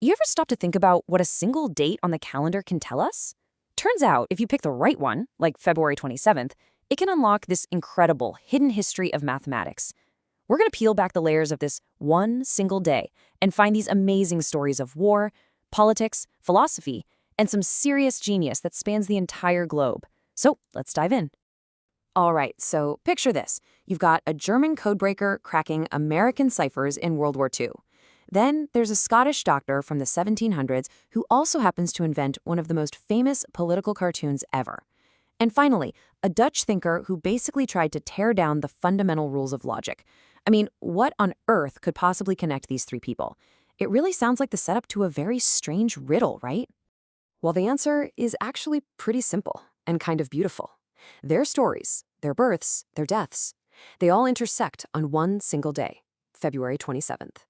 You ever stop to think about what a single date on the calendar can tell us? Turns out, if you pick the right one, like February 27th, it can unlock this incredible hidden history of mathematics. We're going to peel back the layers of this one single day and find these amazing stories of war, politics, philosophy, and some serious genius that spans the entire globe. So let's dive in. All right, so picture this. You've got a German codebreaker cracking American ciphers in World War II. Then there's a Scottish doctor from the 1700s who also happens to invent one of the most famous political cartoons ever. And finally, a Dutch thinker who basically tried to tear down the fundamental rules of logic. I mean, what on earth could possibly connect these three people? It really sounds like the setup to a very strange riddle, right? Well, the answer is actually pretty simple and kind of beautiful. Their stories, their births, their deaths, they all intersect on one single day, February 27th.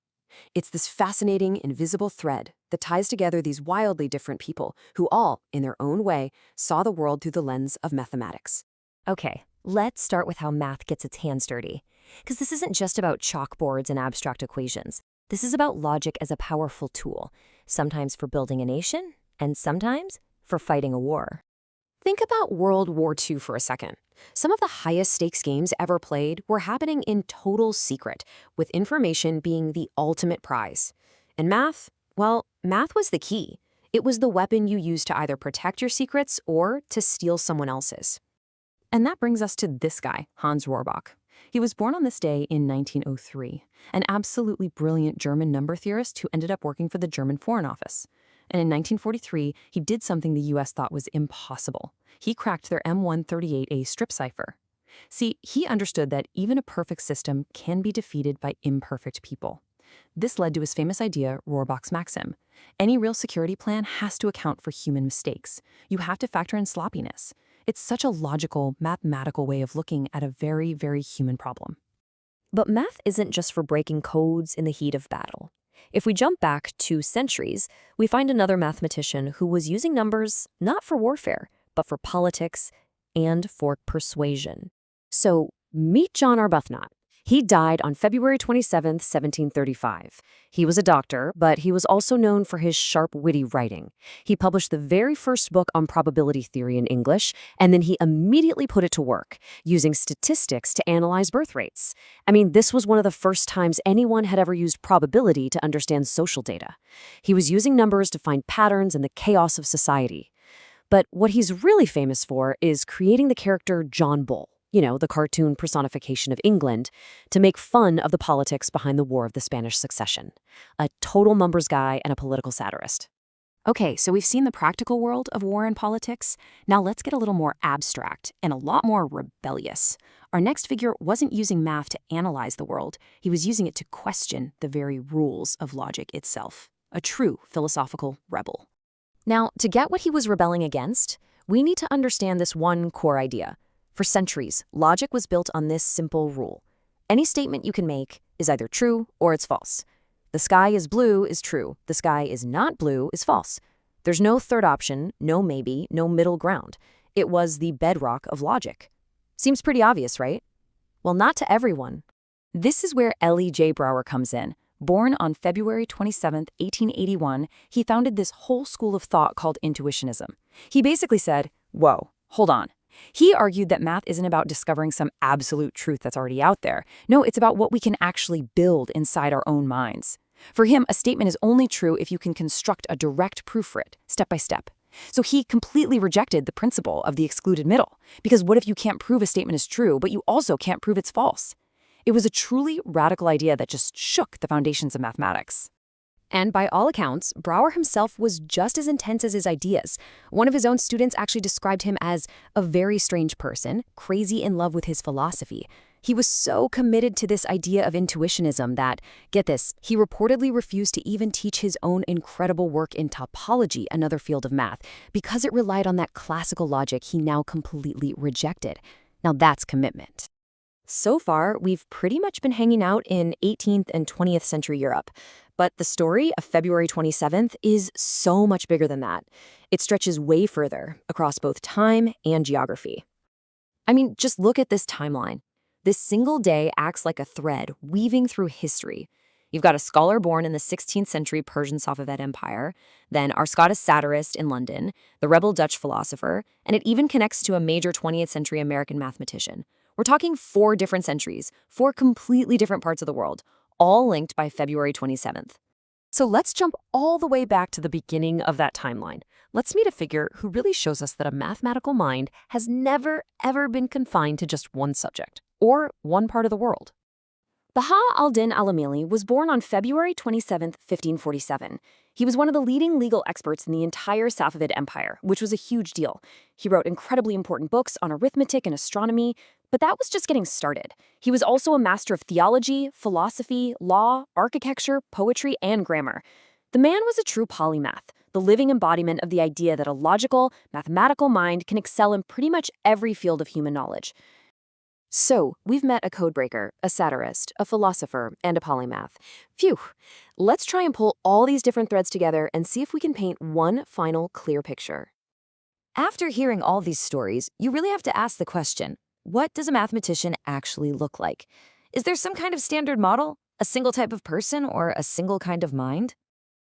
It's this fascinating, invisible thread that ties together these wildly different people who all, in their own way, saw the world through the lens of mathematics. Okay, let's start with how math gets its hands dirty. Because this isn't just about chalkboards and abstract equations. This is about logic as a powerful tool, sometimes for building a nation, and sometimes for fighting a war. Think about World War II for a second. Some of the highest stakes games ever played were happening in total secret, with information being the ultimate prize. And math? Well, math was the key. It was the weapon you used to either protect your secrets or to steal someone else's. And that brings us to this guy, Hans Rohrbach. He was born on this day in 1903, an absolutely brilliant German number theorist who ended up working for the German Foreign Office. And in 1943, he did something the US thought was impossible. He cracked their M138A strip cipher. See, he understood that even a perfect system can be defeated by imperfect people. This led to his famous idea, Rohrbach's Maxim. Any real security plan has to account for human mistakes. You have to factor in sloppiness. It's such a logical, mathematical way of looking at a very, very human problem. But math isn't just for breaking codes in the heat of battle. If we jump back 2 centuries, we find another mathematician who was using numbers not for warfare, but for politics and for persuasion. So meet John Arbuthnot. He died on February 27, 1735. He was a doctor, but he was also known for his sharp, witty writing. He published the very first book on probability theory in English, and then he immediately put it to work, using statistics to analyze birth rates. I mean, this was one of the first times anyone had ever used probability to understand social data. He was using numbers to find patterns in the chaos of society. But what he's really famous for is creating the character John Bull, the cartoon personification of England, to make fun of the politics behind the War of the Spanish Succession. A total numbers guy and a political satirist. Okay, so we've seen the practical world of war and politics. Now let's get a little more abstract and a lot more rebellious. Our next figure wasn't using math to analyze the world. He was using it to question the very rules of logic itself. A true philosophical rebel. Now, to get what he was rebelling against, we need to understand this one core idea. For centuries, logic was built on this simple rule. Any statement you can make is either true or it's false. The sky is blue is true. The sky is not blue is false. There's no third option, no maybe, no middle ground. It was the bedrock of logic. Seems pretty obvious, right? Well, not to everyone. This is where L.E.J. Brouwer comes in. Born on February 27, 1881, he founded this whole school of thought called Intuitionism. He basically said, whoa, hold on. He argued that math isn't about discovering some absolute truth that's already out there. No, it's about what we can actually build inside our own minds. For him, a statement is only true if you can construct a direct proof for it, step by step. So he completely rejected the principle of the excluded middle. Because what if you can't prove a statement is true, but you also can't prove it's false? It was a truly radical idea that just shook the foundations of mathematics. And by all accounts, Brouwer himself was just as intense as his ideas. One of his own students actually described him as a very strange person, crazy in love with his philosophy. He was so committed to this idea of intuitionism that, get this, he reportedly refused to even teach his own incredible work in topology, another field of math, because it relied on that classical logic he now completely rejected. Now that's commitment. So far, we've pretty much been hanging out in 18th and 20th century Europe. But the story of February 27th is so much bigger than that. It stretches way further, across both time and geography. I mean, just look at this timeline. This single day acts like a thread weaving through history. You've got a scholar born in the 16th century Persian Safavid Empire, then our Scottish satirist in London, the rebel Dutch philosopher, and it even connects to a major 20th century American mathematician. We're talking 4 different centuries, 4 completely different parts of the world, all linked by February 27th. So let's jump all the way back to the beginning of that timeline. Let's meet a figure who really shows us that a mathematical mind has never, ever been confined to just one subject or one part of the world. Baha al-Amili was born on February 27, 1547. He was one of the leading legal experts in the entire Safavid Empire, which was a huge deal. He wrote incredibly important books on arithmetic and astronomy, but that was just getting started. He was also a master of theology, philosophy, law, architecture, poetry, and grammar. The man was a true polymath, the living embodiment of the idea that a logical, mathematical mind can excel in pretty much every field of human knowledge. So, we've met a codebreaker, a satirist, a philosopher, and a polymath. Phew! Let's try and pull all these different threads together and see if we can paint one final clear picture. After hearing all these stories, you really have to ask the question, what does a mathematician actually look like? Is there some kind of standard model? A single type of person or a single kind of mind?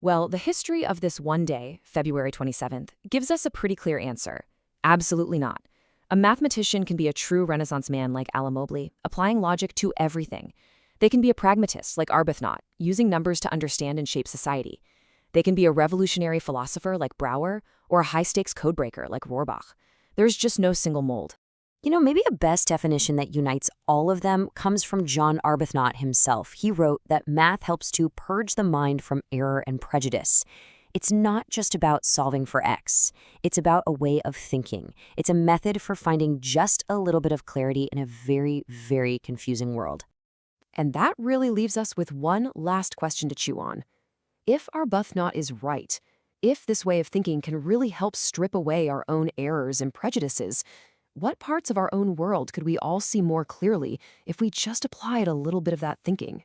Well, the history of this one day, February 27th, gives us a pretty clear answer. Absolutely not. A mathematician can be a true Renaissance man like al-Amili, applying logic to everything. They can be a pragmatist like Arbuthnot, using numbers to understand and shape society. They can be a revolutionary philosopher like Brouwer, or a high-stakes codebreaker like Rohrbach. There's just no single mold. You know, maybe a best definition that unites all of them comes from John Arbuthnot himself. He wrote that math helps to purge the mind from error and prejudice. It's not just about solving for X. It's about a way of thinking. It's a method for finding just a little bit of clarity in a very, very confusing world. And that really leaves us with one last question to chew on. If Arbuthnot is right, if this way of thinking can really help strip away our own errors and prejudices, what parts of our own world could we all see more clearly if we just applied a little bit of that thinking?